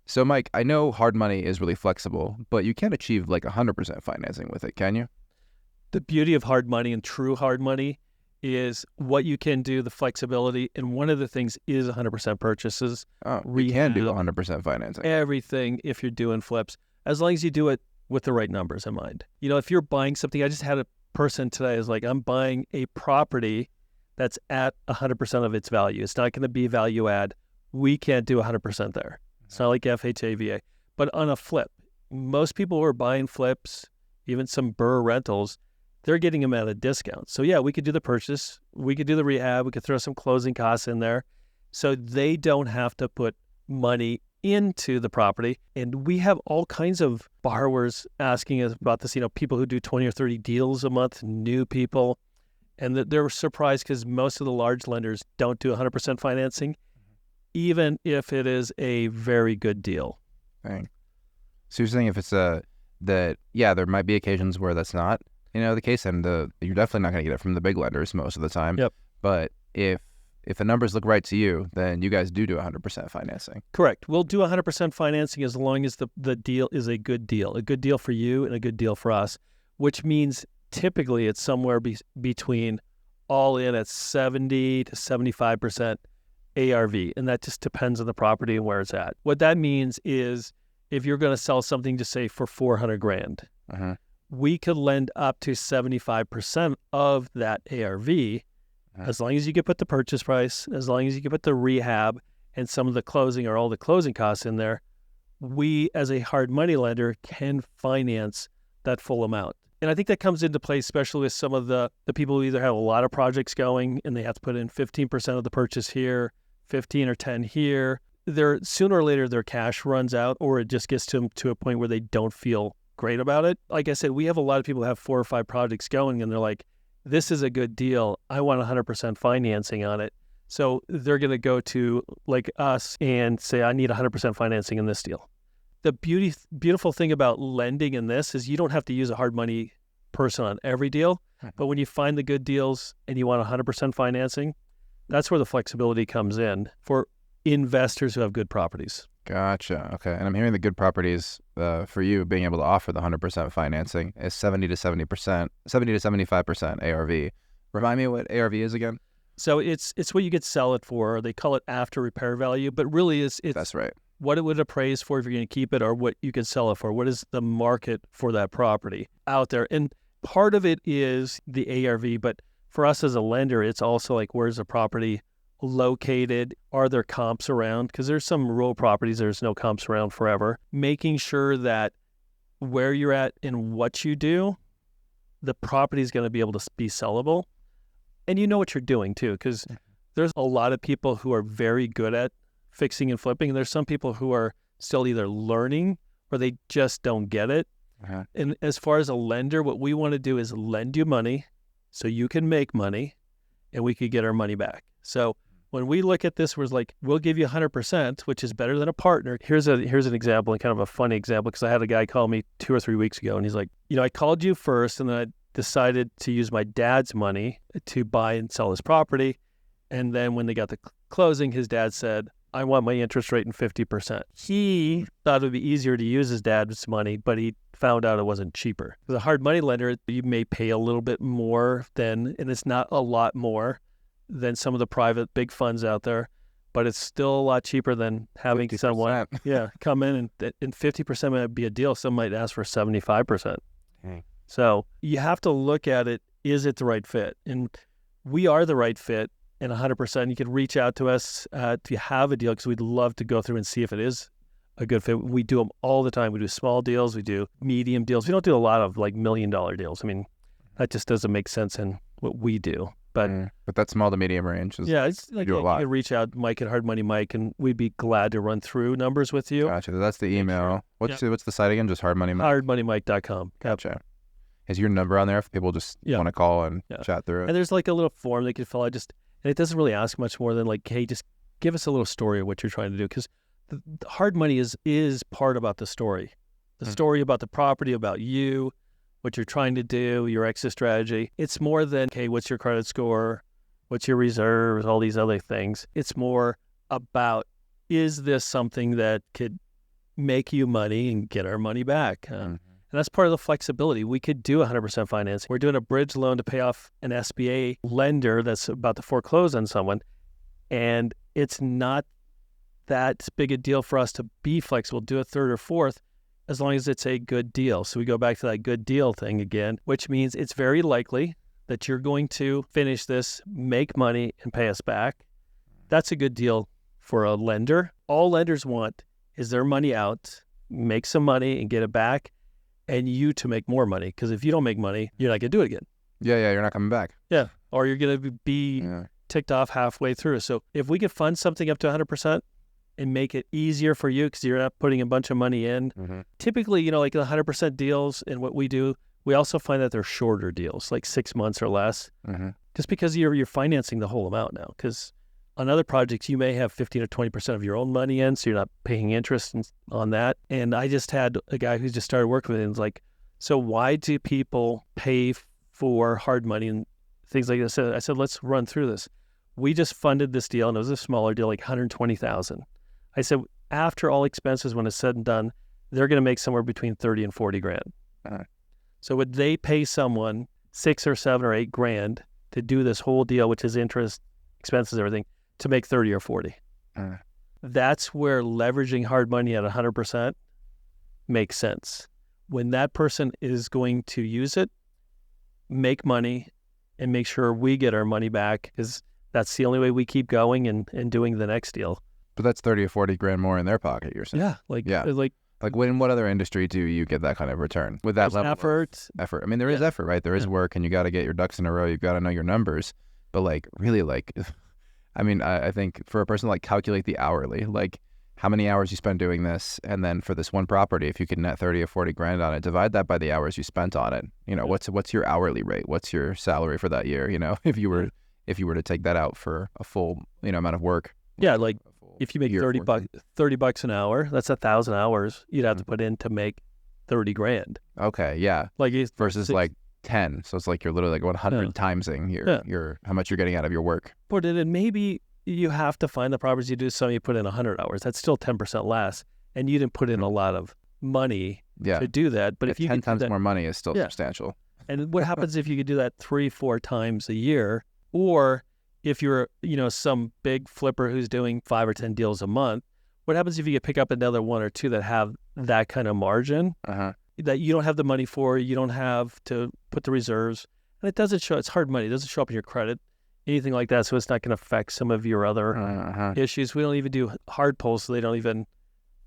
So, Mike, I know hard money is really flexible, but you can't achieve like 100% financing with it, can you? The beauty of hard money and true hard money is what you can do, the flexibility. And one of the things is 100% purchases, Oh, you can do rehab, 100% financing. everything if you're doing flips, as long as you do it with the right numbers in mind. You know, if you're buying something, I just had a person today is like, I'm buying a property that's at 100% of its value. It's not going to be value add. We can't do 100% there. It's not like FHA, VA. But on a flip, most people who are buying flips, even some Burr rentals, they're getting them at a discount. So yeah, we could do the purchase, we could do the rehab, we could throw some closing costs in there. So they don't have to put money into the property. And we have all kinds of borrowers asking us about this, you know, people who do 20 or 30 deals a month, new people. And they're surprised because most of the large lenders don't do 100% financing, even if it is a very good deal. Dang. So you're saying if it's there might be occasions where that's not, the case, and you're definitely not going to get it from the big lenders most of the time. Yep. But if the numbers look right to you, then you guys do 100% financing. Correct. We'll do 100% financing as long as the deal is a good deal for you and a good deal for us, which means typically it's somewhere between all in at 70 to 75% ARV, and that just depends on the property and where it's at. What that means is if you're going to sell something, just say for $400,000, we could lend up to 75% of that ARV, as long as you can put the purchase price, as long as you can put the rehab and some of the closing or all the closing costs in there. We, as a hard money lender, can finance that full amount. And I think that comes into play, especially with some of the people who either have a lot of projects going and they have to put in 15% of the purchase here, 15 or 10 here. Sooner or later, their cash runs out, or it just gets to a point where they don't feel great about it. Like I said, we have a lot of people who have 4 or 5 projects going and they're like, this is a good deal. I want 100% financing on it. So they're going to go to like us and say, I need 100% financing in this deal. The beautiful thing about lending in this is you don't have to use a hard money person on every deal. But when you find the good deals and you want 100% financing, that's where the flexibility comes in for investors who have good properties. Gotcha. Okay. And I'm hearing the good properties for you being able to offer the 100% financing is 70 to 75% ARV. Remind me what ARV is again? So it's what you could sell it for. They call it after repair value, but really it's That's right. What it would appraise for if you're going to keep it, or what you can sell it for. What is the market for that property out there? And part of it is the ARV, but for us as a lender, it's also like, where's the property located? Are there comps around? Because there's some rural properties, there's no comps around forever. Making sure that where you're at and what you do, the property is going to be able to be sellable. And you know what you're doing too, because there's a lot of people who are very good at fixing and flipping. And there's some people who are still either learning or they just don't get it. And as far as a lender, what we want to do is lend you money so you can make money and we could get our money back. So when we look at this, we're like, we'll give you 100%, which is better than a partner. Here's an example, and kind of a funny example, because I had a guy call me 2 or 3 weeks ago, and he's like, I called you first, and then I decided to use my dad's money to buy and sell his property. And then when they got the closing, his dad said, I want my interest rate in 50%. He thought it would be easier to use his dad's money, but he found out it wasn't cheaper. As a hard money lender, you may pay a little bit more than, and it's not a lot more than some of the private big funds out there, but it's still a lot cheaper than having 50%. someone come in and 50% might be a deal. Some might ask for 75%. Dang. So you have to look at it, is it the right fit? And we are the right fit. And 100%, you can reach out to us if you have a deal, because we'd love to go through and see if it is a good fit. We do them all the time. We do small deals. We do medium deals. We don't do a lot of like $1 million deals. I mean, that just doesn't make sense in what we do. But that small to medium range is, it's like you can reach out, Mike at Hard Money Mike, and we'd be glad to run through numbers with you. Gotcha. That's the email. What's the site again? Just Hard Money Mike? HardMoneyMike.com. Gotcha. Is your number on there if people just want to call and chat through it? And there's like a little form they can fill out. And it doesn't really ask much more than like, hey, just give us a little story of what you're trying to do. Because the hard money is part about the story. The story about the property, about you, what you're trying to do, your exit strategy. It's more than, okay, what's your credit score? What's your reserves? All these other things. It's more about, is this something that could make you money and get our money back. And that's part of the flexibility. We could do 100% financing. We're doing a bridge loan to pay off an SBA lender that's about to foreclose on someone. And it's not that big a deal for us to be flexible, do a third or fourth, as long as it's a good deal. So we go back to that good deal thing again, which means it's very likely that you're going to finish this, make money, and pay us back. That's a good deal for a lender. All lenders want is their money out, make some money and get it back, and you to make more money. Because if you don't make money, you're not going to do it again. Yeah, you're not coming back. Yeah, or you're going to be ticked off halfway through. So if we could fund something up to 100% and make it easier for you because you're not putting a bunch of money in, typically, like the 100% deals and what we do, we also find that they're shorter deals, like 6 months or less, just because you're financing the whole amount now. Because on other projects, you may have 15 or 20% of your own money in, so you're not paying interest on that. And I just had a guy who just started working with me and was like, so why do people pay for hard money and things like this? I said, let's run through this. We just funded this deal, and it was a smaller deal, like $120,000. I said, after all expenses, when it's said and done, they're going to make somewhere between 30 and 40 grand. So would they pay someone 6 or 7 or 8 grand to do this whole deal, which is interest, expenses, everything, to make 30 or 40? That's where leveraging hard money at 100% makes sense. When that person is going to use it, make money, and make sure we get our money back, because that's the only way we keep going and doing the next deal. But that's 30 or 40 grand more in their pocket, you're saying? Yeah. Like in what other industry do you get that kind of return with that level effort? I mean, there is effort, right? There is work, and you got to get your ducks in a row. You've got to know your numbers. But I think for a person to calculate the hourly, how many hours you spend doing this, and then for this one property, if you could net 30 or 40 grand on it, divide that by the hours you spent on it. What's your hourly rate? What's your salary for that year? If you were to take that out for a full amount of work. Yeah, if you make $30 an hour, that's 1,000 hours you'd have to put in to make 30 grand. Okay, yeah. Versus 10. So it's you're literally 100 timesing your how much you're getting out of your work. Put it in. Maybe you have to find the properties you do. Some you put in 100 hours. That's still 10% less, and you didn't put in a lot of money to do that. But if you 10 times more money is still substantial. And what happens if you could do that 3-4 times a year, or if you're some big flipper who's doing 5 or 10 deals a month? What happens if you could pick up another 1 or 2 that have that kind of margin? That you don't have the money for, you don't have to put the reserves, and it doesn't show. It's hard money. It doesn't show up in your credit, anything like that. So it's not going to affect some of your other issues. We don't even do hard pulls, so they don't even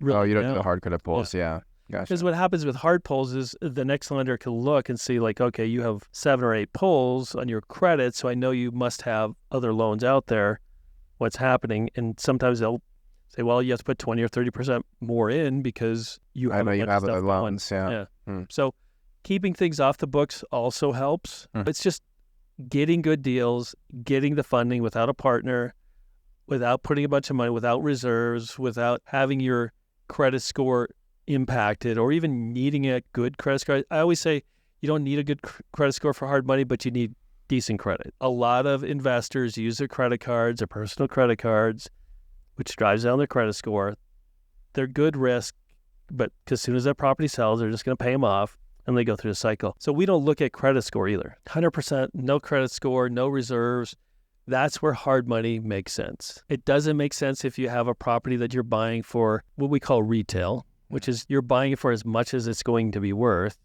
really. Oh, you don't do the hard credit pulls, yeah. Gotcha. Because what happens with hard pulls is the next lender can look and see okay, you have 7 or 8 pulls on your credit, so I know you must have other loans out there. What's happening? And sometimes they'll say, well, you have to put 20 or 30% more in because you have other loans. Yeah. So keeping things off the books also helps. It's just getting good deals, getting the funding without a partner, without putting a bunch of money, without reserves, without having your credit score impacted, or even needing a good credit score. I always say you don't need a good credit score for hard money, but you need decent credit. A lot of investors use their credit cards, their personal credit cards, which drives down their credit score. They're good risk, but as soon as that property sells, they're just going to pay them off, and they go through the cycle. So we don't look at credit score either. 100%, no credit score, no reserves. That's where hard money makes sense. It doesn't make sense if you have a property that you're buying for what we call retail, which is you're buying it for as much as it's going to be worth,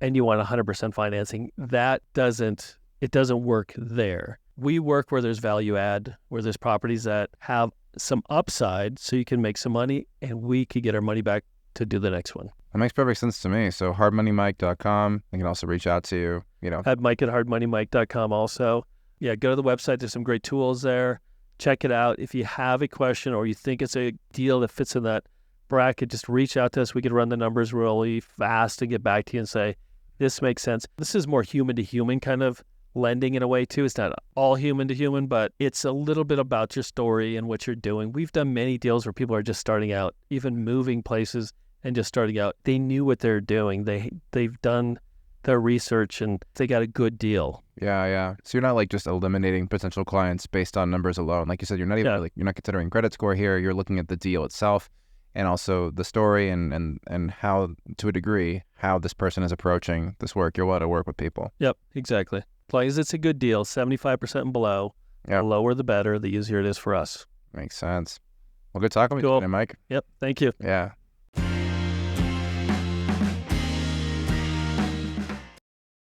and you want 100% financing. It doesn't work there. We work where there's value add, where there's properties that have some upside so you can make some money, and we could get our money back to do the next one. That makes perfect sense to me. So hardmoneymike.com. You can also reach out to you. At Mike at hardmoneymike.com also. Yeah, go to the website. There's some great tools there. Check it out. If you have a question or you think it's a deal that fits in that bracket, just reach out to us. We could run the numbers really fast and get back to you and say, this makes sense. This is more human to human kind of lending in a way too. It's not all human to human, but it's a little bit about your story and what you're doing. We've done many deals where people are just starting out, even moving places and just starting out. They knew what they're doing. They've done their research and they got a good deal. Yeah. So you're not just eliminating potential clients based on numbers alone. Like you said, you're not even you're not considering credit score here. You're looking at the deal itself. and also the story and how, to a degree, how this person is approaching this work. You're willing to work with people. Yep, exactly. As long as it's a good deal, 75% and below, Yep. the lower the better, the easier it is for us. Makes sense. Well, good talking with you Cool. today, Mike. Yep, thank you. Yeah.